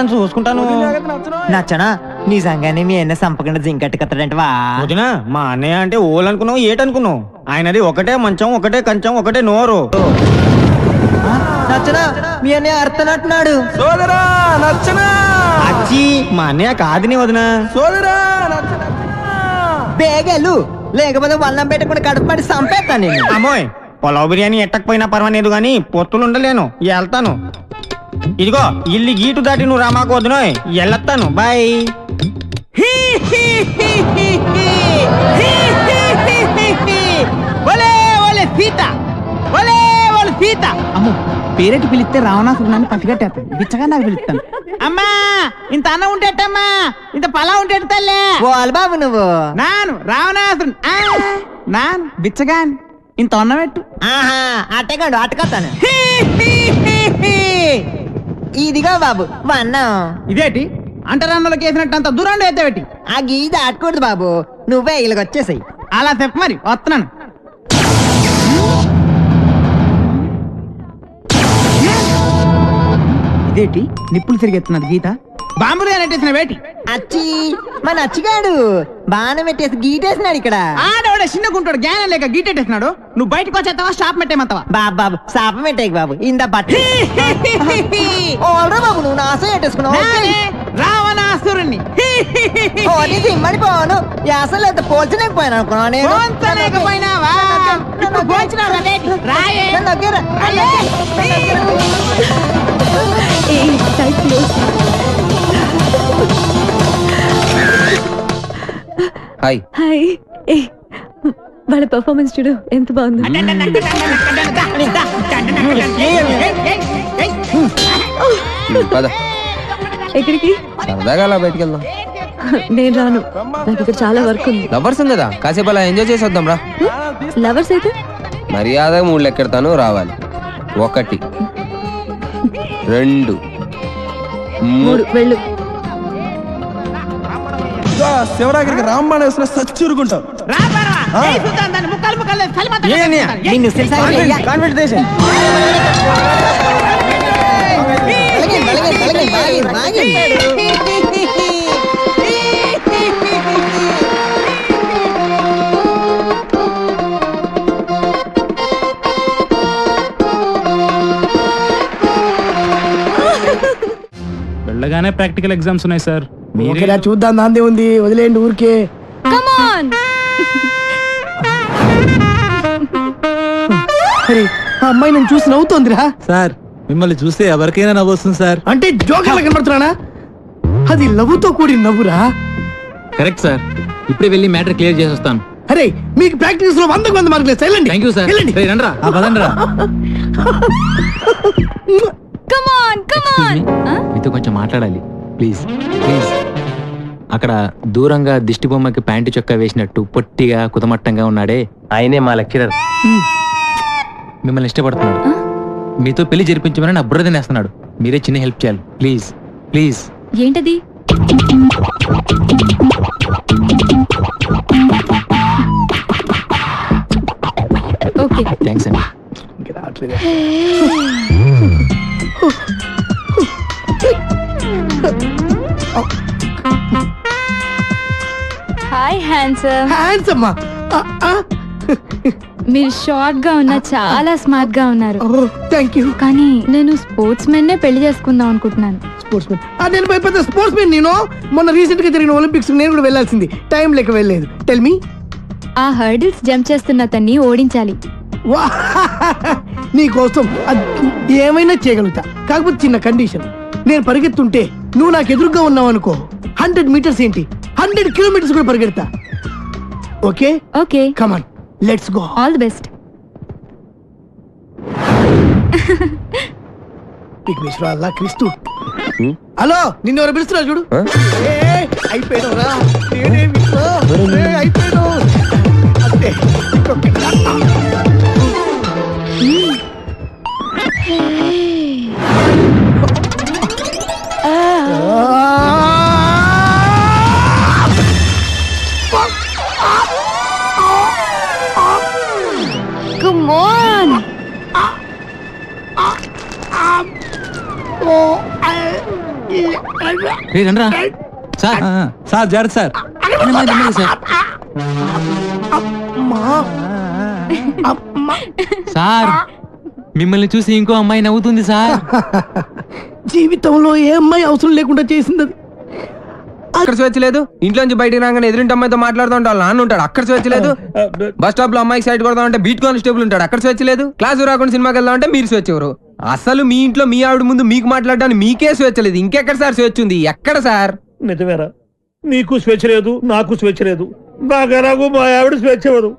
చూసుకుంటాను. నచ్చనా నిజంగానే మీ అన్న సంపకుండా జింకట్టుకత్తాడంటే వా వదినా మా అన్నయ్య అంటే ఓలనుకున్నావు ఏటనుకున్నావు? ఆయనది ఒకటే మంచం, ఒకటే కంచం, ఒకటే నోరు. నచ్చనా మీ అన్నయ్య అర్థనట్టున్నాడు. సోదరా నచ్చనా అచ్చి మా అన్నయ్య కాదని వదినా. సోదరా బేగలు లేకపోతే వల్లం పెట్టకుండా కడుపుపడి సంపేస్తాను నేను. అమ్మోయ్ పొలావ్ బిర్యానీ ఎట్టకపోయినా పర్వాలేదు గాని పొత్తులు ఉండలేను, వెళ్తాను. ఇదిగో ఇల్లు గీటు దాటి నువ్వు రామాకు వదినోయ్, వెళ్ళొస్తాను. బాయ్. అమ్మో పేరెట్టి పిలిస్తే రావణాసురు నన్ను పట్టుకట్టేస్తాను. బిచ్చగా నాకు పిలుస్తాను. అమ్మా ఇంత అన్నం ఉంటేటమ్మా, ఇంత పలా ఉంటేట తల్లే. వాళ్ళు బాబు నువ్వు నాను రావణాసురు నాను బిచ్చగాని ఇంత అన్నం పెట్టు. ఆహా అట్టగాడు అట్టకత్తాను. ఇదిగో బాబు వన్నం. ఇదేటి అంటరాన్నోళ్ళకి వేసినట్టు అంత దూరం ఎత్తబెట్టి. ఆ గీత ఆడకూడదు బాబు, నువ్వే ఇలాగ వచ్చేసాయి. అలా చెప్పు మరి వస్తున్నాను. ఇదేటి నిప్పులు తిరిగెత్తున్నది గీత. బాంబులు నెట్టేసిన వేటి అచ్చి మన అచ్చిగాడు బాణం పెట్టేసి గీటేసినాడు ఇక్కడ. ఆడవాడ చిన్నగుంటాడు జ్ఞానం లేక గీటెట్టేసినాడు. నువ్వు బయటకు వచ్చేస్తావా షాప్ పెట్టేమంతావా? బాబు శాపం పెట్టేకి బాబు ఇంద బట్ట. ఓల్రా బాబు నువ్వు నాశం పెట్టేసుకున్నావు. రావణాసురుణ్ణి సిమ్మడిపోను అసలు ఎంత పోల్చలేకపోయాను అనుకున్నాను నేను. పోల్చలేకపోయినావా? ఇప్పుడు పోల్చినావు రా బేటి. రాయే. నన్ను దగ్గర. Hi hi. వాళ్ళ పర్ఫార్మెన్స్ చూడు ఎంత బాగుంది. పద ఎక్కడికి? సరదాగా అలా బయటికి వెళ్దాం. నేను రాను, నాకు ఇక్కడ చాలా వర్క్ ఉంది. లవర్స్ ఉంది కదా, కాసేపు అలా ఎంజాయ్ చేసి వద్దాం రా. లవర్స్ అయితే మర్యాదగా 3 లెక్కెడతాను, రావాలి. 1 2 3 వెళ్ళు. శివరాగిరికి రామ్మాణ వేసిన సచ్చురుకుంటాం. నిన్ను కాన్ఫిడెన్షన్ వెళ్ళగానే ప్రాక్టికల్ ఎగ్జామ్స్ ఉన్నాయి సార్. ఓకేలా చూద్దాం, దాందే ఉంది, వదిలేండి ఊరికే. Come on. అరే ఆ అమ్మాయి నన్ను చూసి నవ్వుతోందిరా. సార్ మిమ్మల్ని చూస్తే ఎవరికైనా నవ్వొస్తుంది సార్. అంటే జోకర్లా కనబడుతున్నానా? అది లవ్వుతో కూడి నవ్వురా. కరెక్ట్ సార్, ఇప్పుడే వెళ్ళి మ్యాటర్ క్లియర్ చేసి వస్తాను. అరే మీకు ప్రాక్టీస్ లో 100 మార్కులు వెళ్ళండి. Thank you sir. రండ్రా పదండ్రా. Come on come on. మీతో కొంచెం మాట్లాడాలి ప్లీజ్ ప్లీజ్. అక్కడ దూరంగా దిష్టి బొమ్మకి ప్యాంటు చొక్కా వేసినట్టు పొట్టిగా కుతమట్టంగా ఉన్నాడే, ఆయనే మా లెక్చరర్. మిమ్మల్ని ఇష్టపడుతున్నాడు. మీతో పెళ్లి జరిపించమని నా బుర్ర తినేస్తున్నాడు. మీరే చిన్న హెల్ప్ చేయాలి ప్లీజ్ ప్లీజ్. ఏంటది? ఓకే థ్యాంక్స్ అండి. Hi handsome. హ్యాండ్సమ్. మీరు షార్ట్ గా ఉన్నా చాలా స్మార్ట్ గా ఉన్నారు. Thank you. కానీ నేను స్పోర్ట్స్ మెన్ నే పెళ్లి చేసుకుందాం అనుకుంటున్నాను. Sports men? నేను పెద్ద స్పోర్ట్స్ మెన్. నేను మొన్న రీసెంట్ గా జరిగిన ఒలింపిక్స్ నేను కూడా వెళ్ళాల్సింది, టైం లేక వెళ్ళలేదు. Tell me. ఆ హర్డిల్స్ జంప్ చేస్తున్న అతన్ని ఓడించాలి. నీ కోసం ఏమైనా చేయగలుగుతా, కాకపోతే చిన్న కండిషన్. నేను పరిగెత్తుంటే నువ్వు నాకు ఎదురుగా ఉన్నావు అనుకో, 100 మీటర్స్ ఏంటి 100 కిలోమీటర్స్ కూడా పరిగెడతా. Okay okay come on let's go. All the best. విశ్వాల్లా క్రిస్తు. హలో నిన్ను ఎవరు పిలుస్తున్నారు చూడు. అయిపోయాడు రా, అయిపోయాడు అంతే. Come on. Oh రే రండ్రా సార్ సార్ జాగ్రత్త సార్. నెమ్మది, నెమ్మది సార్. సార్ మిమ్మల్ని చూసి ఇంకో అమ్మాయి నవ్వుతుంది సార్. జీవితంలో ఏ అమ్మాయి అవసరం లేకుండా చేసింది అది. అక్కడ స్వేచ్ఛ లేదు. ఇంట్లోంచి బయటికి రాగానే ఎదురింటి అమ్మాయితో మాట్లాడుతుంటే వాళ్ళ నాన్న ఉంటాడు, అక్కడ స్వేచ్ఛ లేదు. బస్ స్టాప్ లో అమ్మాయికి సైడ్ కొడదాం అంటే బీట్ కానిస్టేబుల్ ఉంటాడు, అక్కడ స్వేచ్ఛ లేదు. క్లాస్ రాకుండా సినిమాకి వెళ్దాం అంటే మీరు స్వేచ్ఛ ఎవరు? అసలు మీ ఇంట్లో మీ ఆవిడ ముందు మీకు మాట్లాడడానికి మీకే స్వేచ్ఛ లేదు, ఇంకెక్కడ సార్ స్వేచ్ఛ ఉంది? ఎక్కడ సార్? నిజమేరా, నీకు స్వేచ్ఛ లేదు, నాకు స్వేచ్ఛ లేదు. నాకు ఎలాగో మా ఆవిడ స్వేచ్ఛ ఇవ్వదు.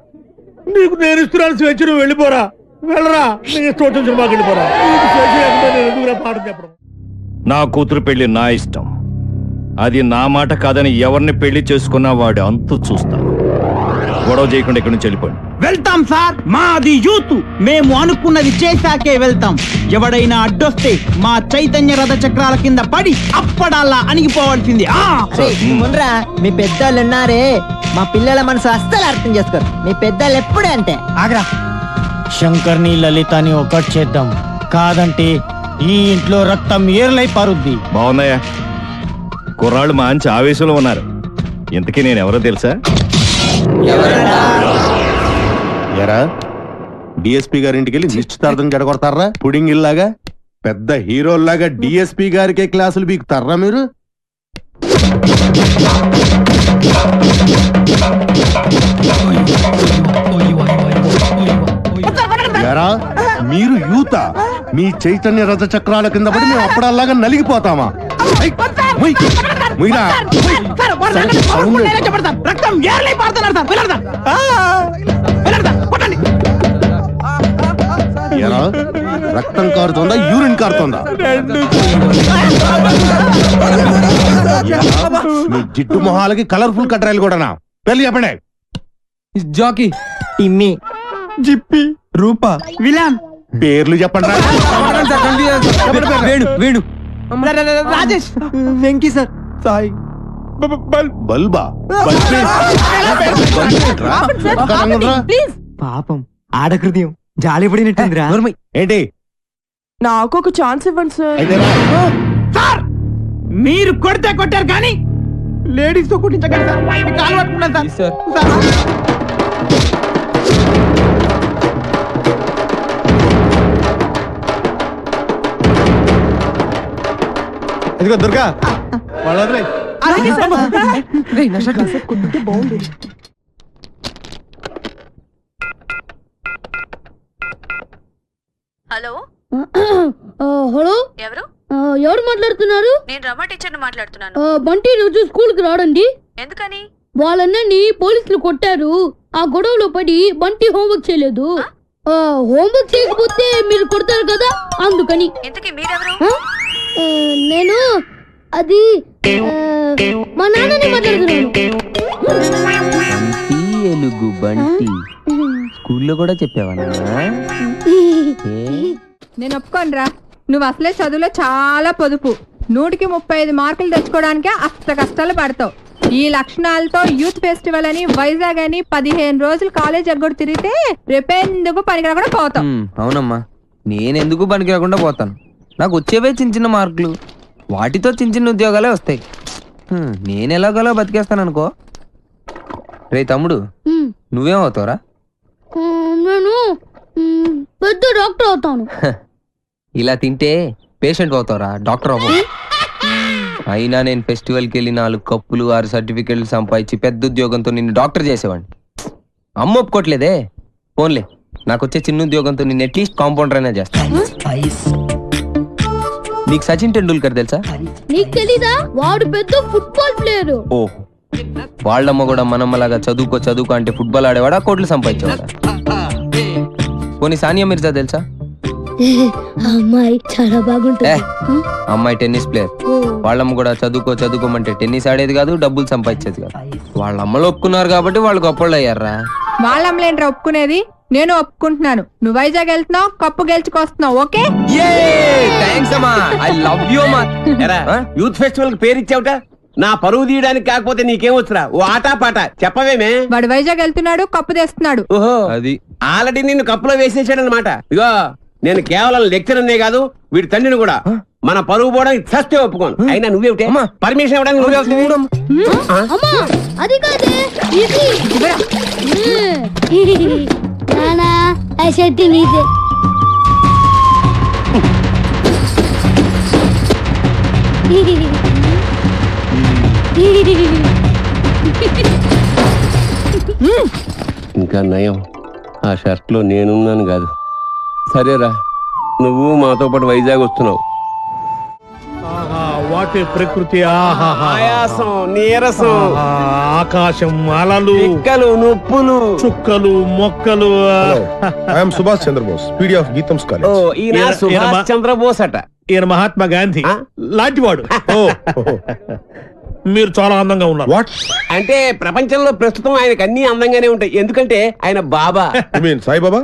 నీకు నేను ఇస్తున్నాను స్వేచ్ఛ, నువ్వు వెళ్ళిపోరా, వెళ్ళరా, నీకు ఇష్టం వచ్చిన సినిమాకి వెళ్ళిపోరా. నీకు స్వేచ్ఛ లేకపోతే నేను ఎందుకురా పాఠం చెప్పడం? నా కూతురు పెళ్లి నా ఇష్టం, అది నా మాట కాదని ఎవరిని పెళ్లి చేసుకున్నా వాడు అంతు చూస్తాను. గొడవ చేయకుండా ఇక్కడి నుంచి వెళ్ళిపోండి. వెళ్తాం సార్, మాది యూత్, మేము అనుకున్నది చేశాకే వెళ్తాం. ఎవడైనా అడ్డొస్తే మా చైతన్య రథ చక్రాల కింద పడి అప్పడాలా అణిగిపోవాల్సింది. ముండ్రా, మీ పెద్దోళ్ళు ఉన్నారే, మా పిల్లల మనసు అస్సలు అర్థం చేసుకోరు. మీ పెద్దోళ్ళు ఎప్పుడే అంటే ఆగ్రా. శంకర్ని లలితని ఒకటి చేద్దాం, కాదంటే ఈ ఇంట్లో రక్తం ఏర్లై పారుద్ది. బాగున్నాయా? కుర్రాళ్ళు మంచి ఆవేశంలో ఉన్నారు. ఇంతకీ నేను ఎవరో తెలుసా? ఎరా డిఎస్పీ గారింటికి వెళ్ళి నిశ్చితార్థం జడగొడతారా? పుడింగ్ ఇల్లాగా పెద్ద హీరోల్లాగా డిఎస్పీ గారికే క్లాసులు బీకుతారా మీరు? ఎరా మీరు యూత, మీ చైతన్య రథ చక్రాల కింద పడి మేము అప్పుడల్లాగా నలిగిపోతామా? రక్తం ఏర్లై పారుతున్నారు సార్, వెళ్ళడదాం. ఎరా రక్తం కారుతోందా, యూరిన్ కారుతోందా? మీ జిడ్డు మొహాలకి కలర్ఫుల్ కట్రాయలు కూడానా? పెళ్లి చెప్పండి. జాకీ, టిమ్మి, జిప్పి, రూపా, విలాన్, పేర్లు చెప్పండి. వేణు, వేణు, రాజేష్, వెంకీ సార్, సాయి, బల్బా? ప్లీజ్. పాపం ఆడకృత్యం జాలి పడినట్టుందిరా. ఏంటి? నాకు ఒక ఛాన్స్ ఇవ్వండి సార్. అయితే రా. సార్ మీరు కొడితే కొట్టారు కానీ లేడీస్ తో కుట్టించగలరు సార్. మీకు కాలు పట్టుకున్నాను సార్. ఇదిగో దుర్గా, వాళ్ళు వదిలే. హలో హలో, ఎవరు? ఎవరు మాట్లాడుతున్నారు? నేను రమా టీచర్ మాట్లాడుతున్నాను. బంటి రోజు స్కూల్ కి రాడండి. ఎందుకని? వాళ్ళన్నీ పోలీసులు కొట్టారు. ఆ గొడవలో పడి బంటి హోంవర్క్ చేయలేదు. హోంవర్క్ చేయకపోతే మీరు కొడతారు కదా, అందుకని. ఇంతకీ మీరెవరు? నేను అది మా నాన్నని మాట్లాడుతున్నాను. ఎలుగు బంటి స్కూల్లో కూడా చెప్పావా? నేను ఒప్పుకోనరా, నువ్వు అసలే చదువులో చాలా పొదుపు. 100కి 35 మార్కులు తెచ్చుకోవడానికే అష్ట కష్టాలు పడతావు. ఈ లక్షణాలతో యూత్ ఫెస్టివల్ అని వైజాగ్ అని 15 రోజులు కాలేజ్ ఎగ్గొడు తిరిగితే రేపెందుకు పనికిరాకుండా పోతాం. అవునమ్మా, నేనెందుకు పనికి రాకుండా పోతాను? నాకు వచ్చేవే చిన్న చిన్న మార్కులు, వాటితో చిన్న చిన్న ఉద్యోగాలే వస్తాయి. నేను ఎలాగోలా బతికేస్తాను అనుకో. రే తమ్ముడు, నువ్వేం అవుతావురా? నేను పెద్ద డాక్టర్ అవుతాను. ఇలా తింటే పేషెంట్ అవుతావురా, డాక్టర్ అవ్వవు. అయినా నేను ఫెస్టివల్కి వెళ్ళి 4 కప్పులు 6 సర్టిఫికెట్లు సంపాదించి పెద్ద ఉద్యోగంతో నిన్ను డాక్టర్ చేసేవాడిని. అమ్మ ఒప్పుకోట్లేదే. ఫోన్లే, నాకు వచ్చే చిన్న ఉద్యోగంతో నిన్ను అట్లీస్ట్ కాంపౌండర్ అయినా చేస్తాను. నీకు సచిన్ టెండూల్కర్ తెలుసా? నీకు తెలీదా? వాడు పెద్ద ఫుట్బాల్ ప్లేయర్. ఓ, వాళ్ళమ్మ కూడా మనమ్మలాగా చదువుకో అంటే ఫుట్బాల్ ఆడేవాడా, కోట్లు సంపాదించేవాడా? పోనీ సానియా మిర్జా తెలుసా? అమ్మాయి చాలా బాగుంటుంది. అమ్మాయి టెన్నిస్ ప్లేయర్. వాళ్ళమ్మ కూడా చదువుకోమంటే టెన్నిస్ ఆడేది కాదు, డబ్బులు సంపాదించేది కాదు. వాళ్ళ అమ్మలు ఒప్పుకున్నారు కాబట్టి వాళ్ళు గొప్పళ్ళు అయ్యారా. వాళ్ళమ్మలేంట్రా ఒప్పుకునేది, నేను ఒప్పుకుంటున్నాను. నువ్వు వైజాగ్ వెళ్తున్నావు, కప్పు గెలుచుకొస్తున్నావు. ఓకే, యూత్ ఫెస్టివల్ కి పేరు ఇచ్చావుట, నా పరువు తీయడానికి. కాకపోతే నీకేం వచ్చురా, ఓ ఆటా పాట చెప్పవేమే? వాడు వైజాగ్ వెళ్తున్నాడు, కప్పు తెస్తున్నాడు. ఓహో, అది ఆల్రెడీ నిన్ను కప్పులో వేసేసాడు అనమాట. ఇగో, నేను కేవలం లెక్చరర్నే కాదు, వీడి తండ్రిని కూడా. మన పరువు పోవడానికి చస్తే ఒప్పుకోను. అయినా నువ్వేమిటే పర్మిషన్ ఇవ్వడానికి నువ్వే అది కాదే ఇది నానా ఆ షర్ట్ నీదే ఇంకా నయం ఆ షర్ట్ లో నేనున్నాను కాదు. సరేరా, నువ్వు మాతో పాటు వైజాగ్ వస్తున్నావు. వాటి ప్రకృతి, ఆయాసం, నీరసం, ఆకాశం, అలలు, పిక్కలు, నొప్పులు, చుక్కలు, మొక్కలు. I'm Subhash Chandrabose, PD of Gitams ఓ కాలేజ్. ఈయన సుభాష్ చంద్రబోస్ అట. ఈయన మహాత్మా గాంధీ లాంటివాడు. మీరు చాలా అందంగా ఉన్నారు. వాట్ అంటే ప్రపంచంలో ప్రస్తుతం ఆయనకు అన్ని అందంగానే ఉంటాయి. ఎందుకంటే ఆయన బాబా. You mean Saibaba?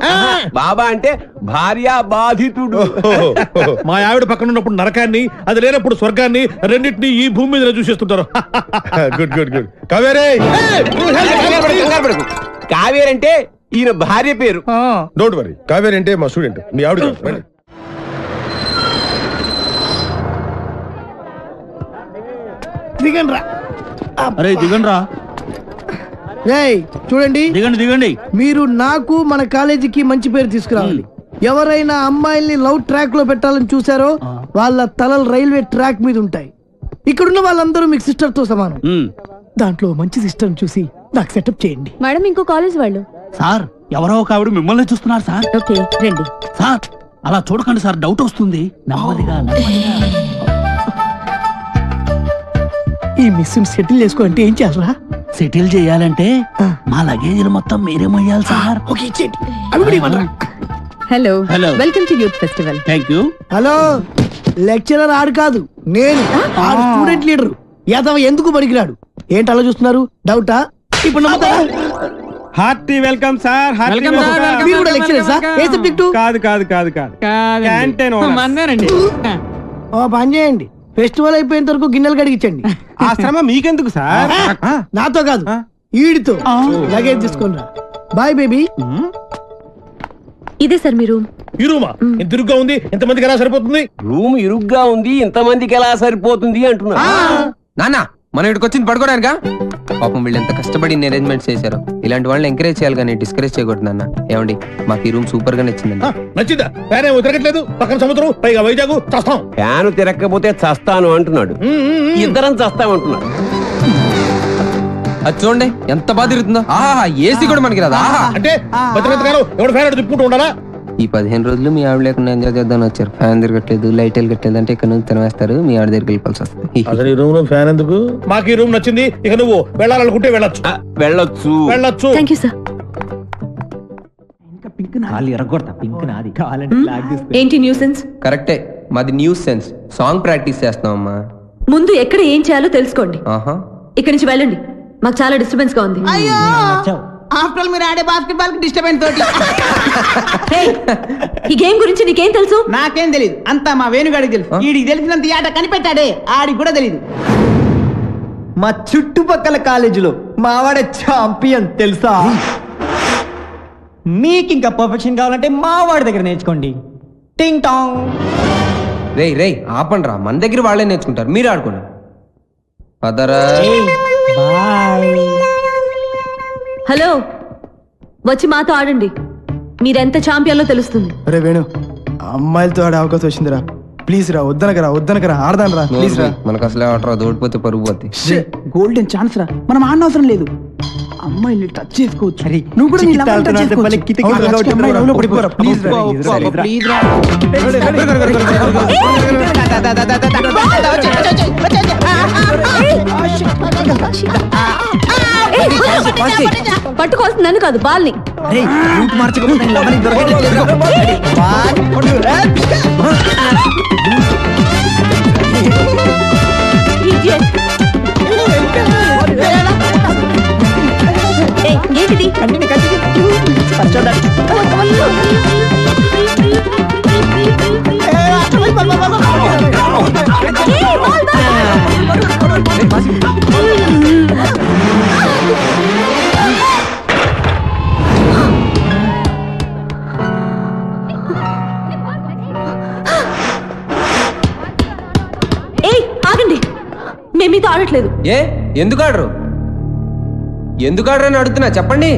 బాబా అంటే భార్య బాధితుడు. మా ఆవిడ పక్కన ఉన్నప్పుడు నరకాన్ని, అది లేనప్పుడు స్వర్గాన్ని, రెండింటినీ ఈ భూమి మీద చూసేస్తుంటారు. Good good good. కావేరే, కంగారు పడకు. కావేరి అంటే ఈయన భార్య పేరు. Don't worry. కావేరి అంటే మా స్టూడెంట్, మీ ఆవిడ కాదు. రండి. దిగండి రా. అరే దిగండి రా, రేయ్ చూడండి, దిగండి దిగండి. మీరు నాకు మన కాలేజీకి మంచి పేరు తీసుకురావాలి. ఎవరైనా అమ్మాయిల్ని లవ్ ట్రాక్ లో పెట్టాలని చూసారో వాళ్ళ తలలు రైల్వే ట్రాక్ మీద ఉంటాయి. ఇక్కడున్న వాళ్ళందరూ మీకు సిస్టర్ తో సమానం. దాంట్లో మంచి సిస్టర్ చూసి నాకు సెటప్ చేయండి. మేడం ఇంకో కాలేజ్ వాళ్ళు. సార్ ఎవరో ఒక ఆవిడ మిమ్మల్ని చూస్తున్నారు సార్. ఓకే రండి. సార్ అలా చూడకండి సార్, డౌట్ వస్తుంది. నెమ్మదిగా నెమ్మదిగా. ఈ మిస్ సెటిల్ చేసుకో అంటే ఏం చేయాలరా? సెటిల్ చేయాలంటే మా లగేజీలు మొత్తం మీరే మొయ్యాలి సార్. ఓకే ఇచ్చేయండి. అవి కూడా ఇవ్వండి. Hello hello. Welcome to youth festival. Thank you. Hello, lecturer ఆడు కాదు, నేను ఆడు స్టూడెంట్ లీడర్. యాదవ ఎందుకు పనికిరాడు? ఏంటి అలా చూస్తున్నారు? డౌటా? ఇప్పుడు నమ్ముతారా? Hearty welcome sir. మీరు కూడా లెక్చరర్ సార్? ఏ సబ్జెక్టు? కాదు కాదు కాదు కాదు, క్యాంటీన్ ఓనర్. ఓ పని చేయండి, ఫెస్టివల్ అయిపోయేంత వరకు గిన్నెలు కడిగించండి. ఆ శ్రమ మీకెందుకు సార్? నాతో కాదు, ఈడితో. లగేజ్ తీసుకొని రా. Bye baby. ఇదే సార్ మీ రూమ్. ఈ రూమా ఇంత ఇరుగ్గా ఉంది, ఇంతమందికి ఎలా సరిపోతుంది? రూమ్ ఇరుగ్గా ఉంది, ఇంతమందికి ఎలా సరిపోతుంది అంటున్నా. నాన్న మనం ఇక్కడికి వచ్చింది పడుకోవడానికా? పాపం వీళ్ళు ఎంత కష్టపడి అరేంజ్మెంట్స్ చేశారు. ఇలాంటి వాళ్ళని ఎంకరేజ్ చేయాలి కానీ డిస్కరేజ్ చేయకూడదు నాన్న. ఏమండి మాకు ఈ రూమ్ సూపర్ గా నచ్చిందండి. నచ్చిందా? ఫ్యాన్ ఏమో తిరగట్లేదు, పక్కన సముద్రం, పైగా వైజాగ్. చస్తాం. ఫ్యాన్ తిరగకపోతే చస్తాను అంటున్నాడు. ఇద్దరం చస్తామంటున్నాడు. అది చూడండి ఎంత బాధ తిరుగుతుందో. ఆహా ఏసీ కూడా మనకి రాదా? అంటే ఎవడు ఫ్యాన్ తిప్పుకుంటూ ఉండాలా? ఈ 15 రోజులు మీ ఆవిడ లేకుండా ఎంజాయ్ చేద్దామని వచ్చారు. ఫ్యాన్ తిరగట్లేదు, లైట్ వెలగట్లేదు అంటే ఇక్కడ నుంచి తినవేస్తారు. మీ ఆవిడ దగ్గరికి వెళ్ళిపోవాల్సి వస్తుంది. అసలు ఈ రూమ్ లో ఫ్యాన్ ఎందుకు? మాకు ఈ రూమ్ నచ్చింది. ఇక నువ్వు వెళ్ళాలనుకుంటే వెళ్ళొచ్చు. వెళ్ళొచ్చు వెళ్ళొచ్చు. Thank you sir. ఏంటి న్యూసెన్స్? కరెక్టే, మాది న్యూస్ సెన్స్. సాంగ్ ప్రాక్టీస్ చేస్తున్నామమ్మా. ముందు ఎక్కడ ఏం చేయాలో తెలుసుకోండి. ఆహా ఇక్కడి నుంచి వెళ్ళండి, మాకు చాలా డిస్టర్బెన్స్ గా ఉంది. ఆఫ్టర్ మీరు ఆడే బాస్కెట్బాల్ కి డిస్టర్బెన్స్ తోటి. Hey, ఈ గేమ్ గురించి నీకేం తెలుసు? నాకేం తెలియదు, అంతా మా వేణుగాడికి తెలుసు. వీడికి తెలిసినంత ఈ ఆట కనిపెట్టాడే, ఆడికి కూడా తెలియదు. మా చుట్టుపక్కల కాలేజీలో మావాడే ఛాంపియన్ తెలుసా? మీకు ఇంకా పర్ఫెక్షన్ కావాలంటే మావాడి దగ్గర నేర్చుకోండి. టింగ్ టాంగ్. రేయ్ రేయ్ ఆపండి రా, మన దగ్గర వాళ్ళే నేర్చుకుంటారు, మీరు ఆడుకోండి. పదరా. హలో, వచ్చి మాతో ఆడండి. మీరెంత ఛాంపియన్లో తెలుస్తుంది. అరే వేణు, అమ్మాయిలతో ఆడే అవకాశం వచ్చిందిరా. ప్లీజ్ రా, వద్దనకరా ఆడదాను రా. ప్లీజ్ రా. మనకు అసలే ఆట రాదు, ఓడిపోతే పరుగు పోతే. గోల్డెన్ ఛాన్స్ రా, మనం ఆడనవసరం లేదు. అమ్మాయిని టచ్ చేసుకోవచ్చు. నువ్వు కూడా నీ లవర్ టచ్ చేసుకోవచ్చు. ప్లీజ్ రా. పట్టుకోవాల్సింది నన్ను కాదు, బాల్ని. ఏంటిది? మేము మీతో ఆడట్లేదు. ఏ ఎందుకు ఆడరు? ఎందుకు ఆడరు అని అడుగుతున్నా, చెప్పండి.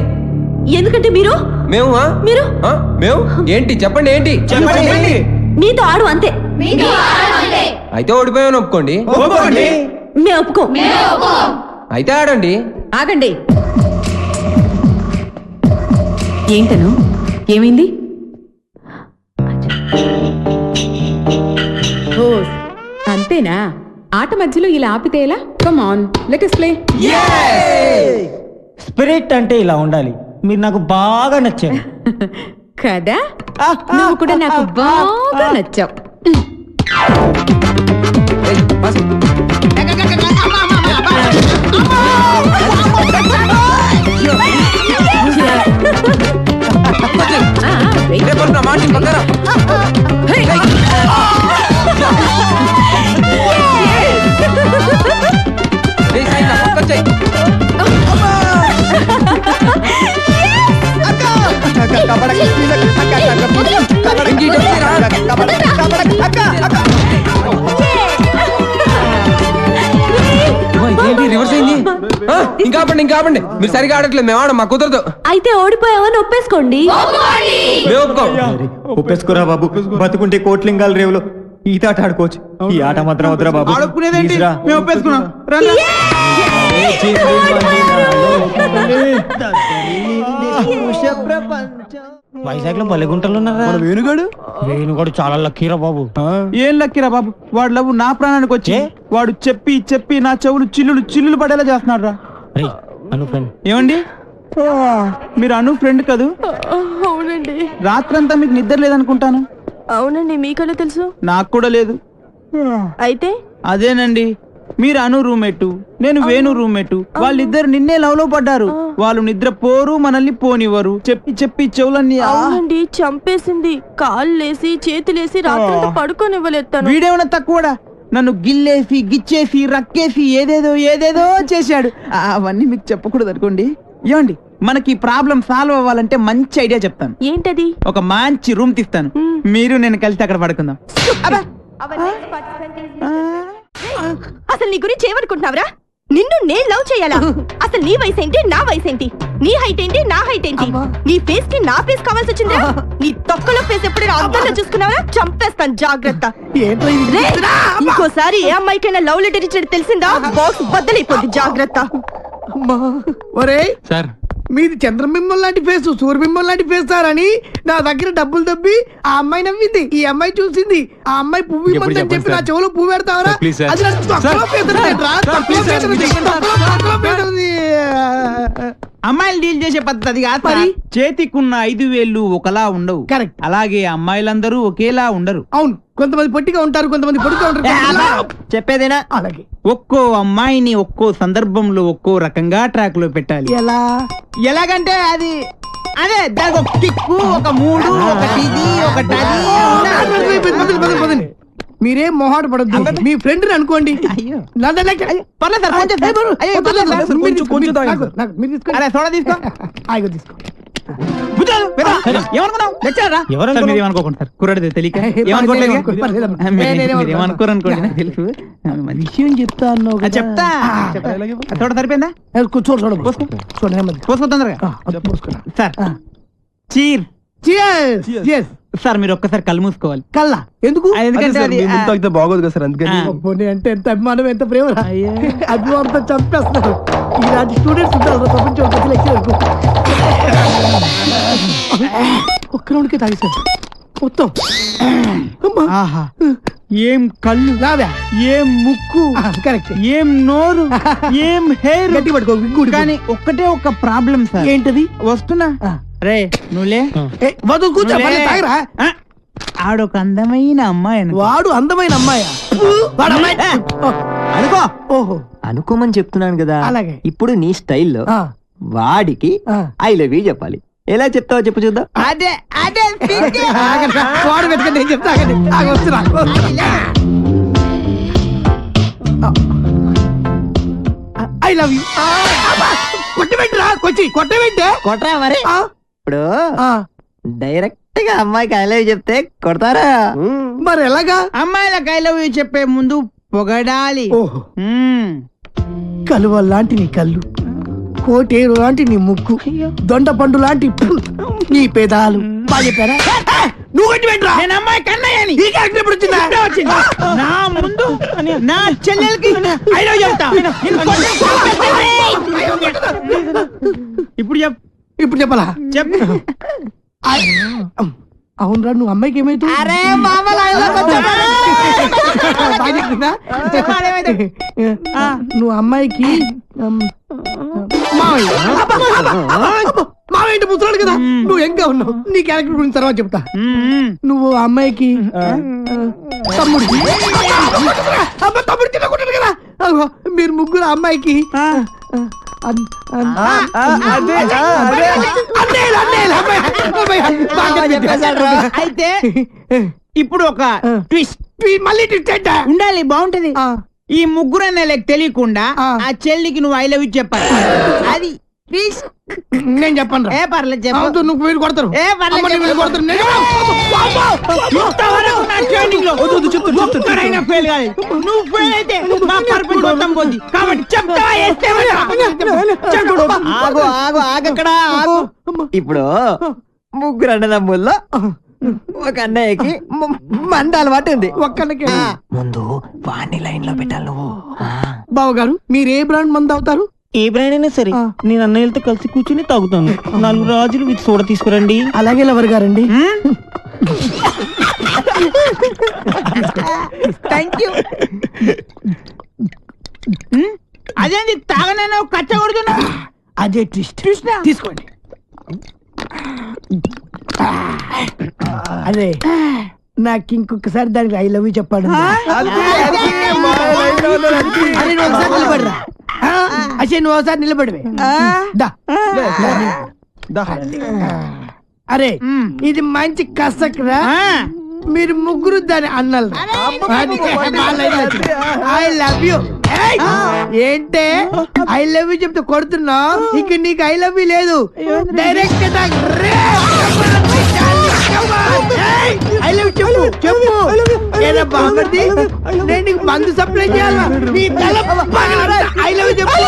ఎందుకంటే మీరు మేము మీరు మేము ఏంటి చెప్పండి, ఏంటి చెప్పండి. మీతో ఆడు అంతే. అయితే ఓడిపోయామని ఒప్పుకోండి. మేము ఒప్పుకోం. అయితే ఆడండి. ఆగండి. ఏంటను ఏమైంది? ఓ అంతేనా? ఆట మధ్యలో ఇలా ఆపితే ఎలా? Come on let us play. Spirit అంటే ఇలా ఉండాలి. మీరు నాకు బాగా నచ్చారు కదా? నువ్వు కూడా నాకు బాగా నచ్చావు. రివర్స్ అయింది. ఇంకా ఆపండి, ఇంకా ఆపండి. మీరు సరిగా ఆడట్లేదు, మేము ఆడం, మాకు కుదరదు. అయితే ఓడిపోయావని ఒప్పేసుకోండి. మేము ఒప్పుకోం. ఒప్పేసుకోరా బాబు, బతుకుంటే కోట్లింగాల రేవులో ఈత ఆట ఆడుకోవచ్చు. ఈ ఆట మాత్రం వద్దురా బాబు. ఆడుకునేదేంటి? మేము ఒప్పేసుకున్నాం. వైజాగ్ లో బలిగుంటలు ఉన్నారా? వేణుగాడు చాలా లక్కీరా బాబు. ఏం లక్కీరా బాబు, వాడు లవ్ నా ప్రాణానికి వచ్చి వాడు చెప్పి చెప్పి నా చెవులు చిల్లులు పడేలా చేస్తున్నాడు రా. ఏమండి, మీరు అను ఫ్రెండ్ కదూ? అవునండి. రాత్రంతా మీకు నిద్ర లేదనుకుంటాను. అవునండి, మీకలా తెలుసు? నాకు కూడా లేదు. అయితే అదేనండి, మీరు అను రూమ్మేట్, నేను వేణు రూమ్మేట్. వాళ్ళిద్దరు నిన్నే లవ్ లో పడ్డారు. వాళ్ళు నిద్ర పోరు, మనల్ని పోనివ్వరు. చెప్పి చెప్పి చెవులన్నీ అవునండి చంపేసింది. కాళ్ళేసి చేతులేసి రాత్రంతా పడుకోనివ్వలేదు. వీడేమన్నా తక్కువడా? నన్ను గిల్లేసి గిచ్చేసి రక్కేసి ఏదేదో ఏదేదో చేశాడు. అవన్నీ మీకు చెప్పకూడదు అనుకోండి. ఏమండి, మనకి ప్రాబ్లం సాల్వ్ అవ్వాలంటే మంచి ఐడియా చెప్తాను. ఏంటది? ఒక మంచి రూమ్ తీస్తాను, మీరు నేను కలిసి అక్కడ పడుకుందాం. అసలు నీ గురించి ఏమనుకుంటున్నావురా? నిన్ను నేను లవ్ చేయాలా? అసలు నీ వయసు ఏంటి, నా వయసు ఏంటి? నీ హైట్ ఏంటి, నా హైట్ ఏంటి? నీ ఫేస్ కి నా ఫేస్ కావాల్సి వచ్చిందా? నీ తొక్కలో ఫేస్ ఎప్పుడైనా అద్దంలో చూసుకున్నావా? చంపేస్తాను, జాగ్రత్త. ఇంకోసారి ఏ అమ్మాయికైనా లవ్ లెటర్ ఇచ్చాడు తెలిసిందా? బాక్స్ బద్దలైపోద్ది, జాగ్రత్త. ఒరే సార్, మీది చంద్రబింబం లాంటి ఫేస్, సూర్యబింబం లాంటి ఫేస్ సార్ అని నా దగ్గర డబ్బులు దబ్బి ఆ అమ్మాయి నవ్వింది. ఈ అమ్మాయి చూసింది, ఆ అమ్మాయి పువ్వు ఇమ్మందని చెప్పి నా చెవులో పువ్వు పెడతావరా? అది నాకు తక్కువ పేదరిరా, తక్కువ పేదరిది. అమ్మాయిలు డీల్ చేసే పద్ధతి కాదు మరి. చేతికున్న 5 వేళ్ళు ఒకలా ఉండవు. కరెక్ట్. అలాగే అమ్మాయిలందరూ ఒకేలా ఉండరు. అవును, కొంతమంది పొట్టిగా ఉంటారు, కొంతమంది పొడుగా ఉంటారు. చెప్పేదేనా? అలాగే ఒక్కో అమ్మాయిని ఒక్కో సందర్భంలో ఒక్కో రకంగా ట్రాక్ లో పెట్టాలి. ఎలాగంటే అది అదే దానికి ఒక కిక్కు, ఒక మూడు, ఒకటి ఇది, ఒకటి అది. మీరేం మొహాట పడద్దు, మీ ఫ్రెండ్ అనుకోండి. కుర్రాడితే తెలియక ఏమనుకోరనుకోండి, తెలుసు. విషయం చెప్తా అన్నావు, చెప్తా. చూడ సరిపోయిందా? పోసుకో తొందరగా సార్. చీర్ సార్, మీరు ఒక్కసారి కళ్ళు మూసుకోవాలి. కళ్ళ ఎందుకు? ఎందుకంటే అది బాగోదు కదా సార్, అందుకని. అంటే ఎంత అభిమానం, ఎంత ప్రేమ. అభిమానంతో చంపేస్తారు. ఇలాంటి స్టూడెంట్స్ ఉంటారు ప్రపంచం. ఒక్క రౌండ్కి తాగేశారు మొత్తం. ఆహా, ఏం కళ్ళు, ఏం ముక్కు, కరెక్ట్, ఏం నోరు, ఏం హెయిర్. గట్టి పట్టుకో. కానీ ఒక్కటే ఒక ప్రాబ్లం సార్. ఏంటది? వస్తున్నా. రే నువ్వులే, కూర్చో. ఆడొక అందమైన అమ్మాయి. వాడు అందమైన అమ్మాయా? అనుకో. ఓహో, అనుకోమని చెప్తున్నాను కదా. అలాగే. ఇప్పుడు నీ స్టైల్లో వాడికి ఐ లవ్ యూ చెప్పాలి. ఎలా చెప్తావో చెప్పు చూద్దాం. అదే అదే వాడు వెతకండి, నేను చెప్తా. వస్తున్నా. I love you. కొట్టబెట్టరా, కొట్టబెట్టే కొట్టరా మరి. ఇప్పుడు డైరెక్ట్ గా అమ్మాయికి ఐ లవ్ యూ చెప్తే కొడతారా? మరి ఎలాగా? అమ్మాయిలకు ఐ లవ్ యూ చెప్పే ముందు పొగడాలి. ఓహో కలువ లాంటి నీ కళ్ళు, కోటేరు లాంటి నీ ముక్కు, దొండ పండు లాంటి నీ పెదాలు. బాగా చెప్పారా? నువ్వు కట్టి పెట్టరా? నేను అమ్మాయి కన్నయ్యని. ఈ క్యారెక్టర్ ఎప్పుడు వచ్చిందా? నా ముందు నా చెల్లెలకి I love చెప్తా. ఇప్పుడు ఇప్పుడు చెప్పాలా? చెప్పు. అవునరా, నువ్వు అమ్మాయికి ఏమైతుంది? నువ్వు అమ్మాయికి మావేంటి ముసలాడు కదా, నువ్వు ఎంగా ఉన్నావు. నీ క్యారెక్టర్ గురించి తర్వాత చెప్తా. నువ్వు అమ్మాయికి తమ్ముడు తమ్ముడు తినకుంటాడు కదా. మీరు ముగ్గురు అమ్మాయికి అయితే ఇప్పుడు ఒక ట్విస్ట్. మళ్ళీ ట్విస్ట్ ఉండాలి, బాగుంటది. ఈ ముగ్గురు అన్నయ్యలకు తెలియకుండా ఆ చెల్లికి నువ్వు I love you చెప్పాలి. అది నేను చెప్పను. ఏ పర్లేదు చెప్పు. నువ్వు వీళ్ళు కొడతారు. ఏ పర్లేదు కొడతారు. నువ్వు ఫెయిల్ అయితే మా పర్పస్ మొత్తం పోద్ది. కాబట్టి చెప్తావా? ఆగు ఆగు ఆగక్కడ ఆగు. ఇప్పుడు ముగ్గురు అన్నదమ్ముల్లో ఒక అన్నయ్యకి మంద అలవాటు ఉంది. ఒక్కడికి ముందు వాణ్ణి లైన్ లో పెట్టాలి నువ్వు. బావగారు, మీరు ఏ బ్రాండ్ మంది అవుతారు? ఏ బ్రాండ్ అయినా సరే నేను అన్నయ్యలతో కలిసి కూర్చుని తాగుతాను. 4 రాజులు విత్ సోడా తీసుకురండి. అలాగే లవర్ గారండి. Thank you. అదేంటి తాగనైనా కచ్చ కొడుతున్నా? అదే ట్విస్ట్. తీసుకోండి. అదే నాకు ఇంకొకసారి దానికి I love you చెప్పాడు. అసలు నువ్వు ఒకసారి నిలబడివే. అరే ఇది మంచి కసక్రా. మీరు ముగ్గురు దాని అన్నలు. I love you. ఏంటే I love you చెప్తే కొడుతున్నావు? ఇక నీకు I love you లేదు. డైరెక్ట్ I love you చెప్పు. ఏదో బాగుంది. నేను నీకు మందు సప్లై చేయాలా? నీ తల I love you చెప్పు.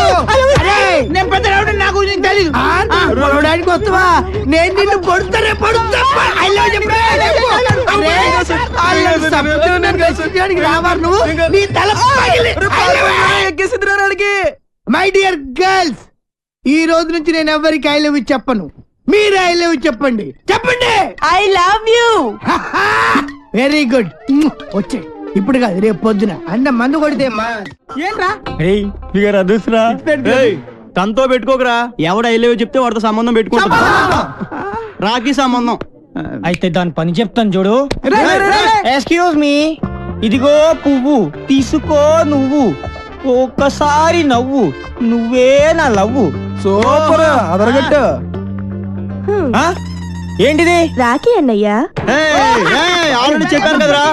నేను పెద్ద రౌడీ, నాకు తెలీదు. పొడవడానికి వస్తావా? నేను నిన్ను పొడుతానే పొడుతా. I love you చెప్పు. రావారు నువ్వు. నీ తల మై డియర్ గర్ల్స్, ఈ రోజు నుంచి నేను ఎవరికి I love you చెప్పను. మీరు I love you చెప్పండి. చెప్పండి I love you. Very good. వచ్చే ఇప్పుడు కాదు, రేపు పొద్దున అన్న మందు కొడితే ఏంట్రా అదృష్టరా తనతో పెట్టుకోకరా. ఎవడు I love you చెప్తే వాడితో సంబంధం పెట్టుకుంటా. రాఖీ సంబంధం. అయితే దాని పని చెప్తాను చూడు. ఎక్స్క్యూజ్ మీ, ఇదిగో పువ్వు తీసుకో నువ్వు, ఒక్కసారి నవ్వు, నువ్వే నా లవ్వు. సూపర్ అదరగట్టు. ఏంటిది? రాఖీ అన్నయ్య. ఆల్రెడీ చెప్పాను కదరా.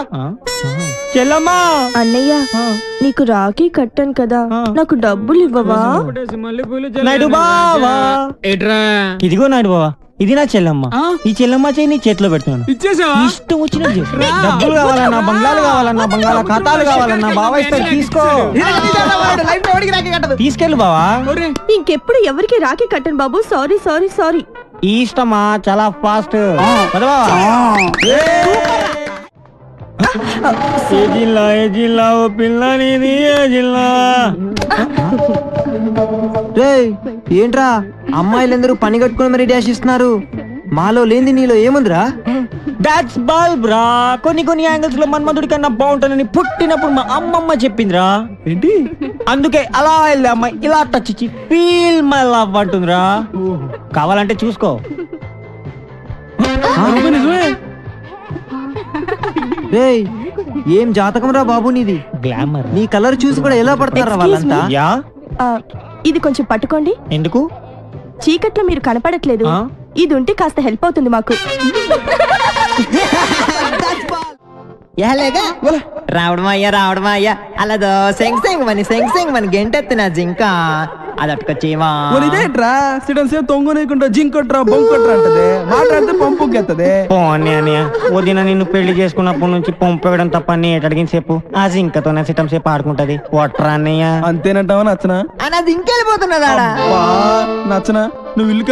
చెల్లమ్మా. అన్నయ్య నీకు రాఖీ కట్టాను కదా, నాకు డబ్బులు ఇవ్వవా? నాయుడు బావా. ఇదిగో నాయుడు బావా, ఇది నా చెల్లమ్మ. ఈ చెల్లమ్మ చేయి నీ చేతిలో పెడుతున్నాను. ఇష్టం వచ్చినట్టు డబ్బులు కావాలన్నా, బంగ్లాలు కావాలన్నా, బంగాళా ఖాతాలు కావాలన్నా బావా ఇస్తారు. తీసుకో, తీసుకెళ్ళు బావా. ఇంకెప్పుడు ఎవరికి రాఖీ కట్టను బాబు. Sorry sorry sorry. ఈ ఇష్టమా చాలా ఫాస్ట్. ఏ జిల్లా ఓ పిల్ల నీది ఏ జిల్లా? ఏంట్రా అమ్మాయిలందరూ పని కట్టుకుని మరి డాష్ ఇస్తున్నారు. మాలో లేని నీలో ఏముందిరా? దాట్స్ బల్బ్ రా. కొన్ని యాంగిల్స్ లో మన్మధుడి కన్నా బాగుంటానని పుట్టినప్పుడు మా అమ్మమ్మ చెప్పిందిరా. ఏంటి? అందుకే అలా వెళ్ళే అమ్మాయి ఇలా టచ్ ఇచ్చి ఫీల్ మై లవ్ అంటుందిరా. కావాలంటే చూసుకో. రేయ్ ఏం జాతకం రా బాబు నీది. గ్లామర్. నీ కలర్ చూసి కూడా ఎలా పడతారా వాళ్ళంతా? ఇది కొంచెం పట్టుకోండి. ఎందుకు? చీకట్లో మీరు కనపడట్లేదు, ఇది ఉంటే కాస్త హెల్ప్ అవుతుంది మాకు. రావడమా అయ్యా అలా సెంగ్ సెంగ్ మని గెంటెత్తిన జింక అది అట్టుకొచ్చేవా ఇదేంట్రా సిటన్ సేపు తొంగనీయకుండా జింకొట్రా బొంకొట్రా అంటది మాట్లాడితే పంపుకెత్తది పోనీ అన్నయ్య వదిన నిన్ను పెళ్లి చేసుకున్నప్పటి నుంచి పంపేయడం తప్ప నీ ఎటడిగిన సేపు ఆ జింకతోనే సిటం సేపు ఆడుకుంటది ఒట్రా అన్నయ్య అంతేనంటావా నచ్చనా అది ఇంకెళ్ళిపోతున్నదా నచ్చనా నువ్వు ఇల్లు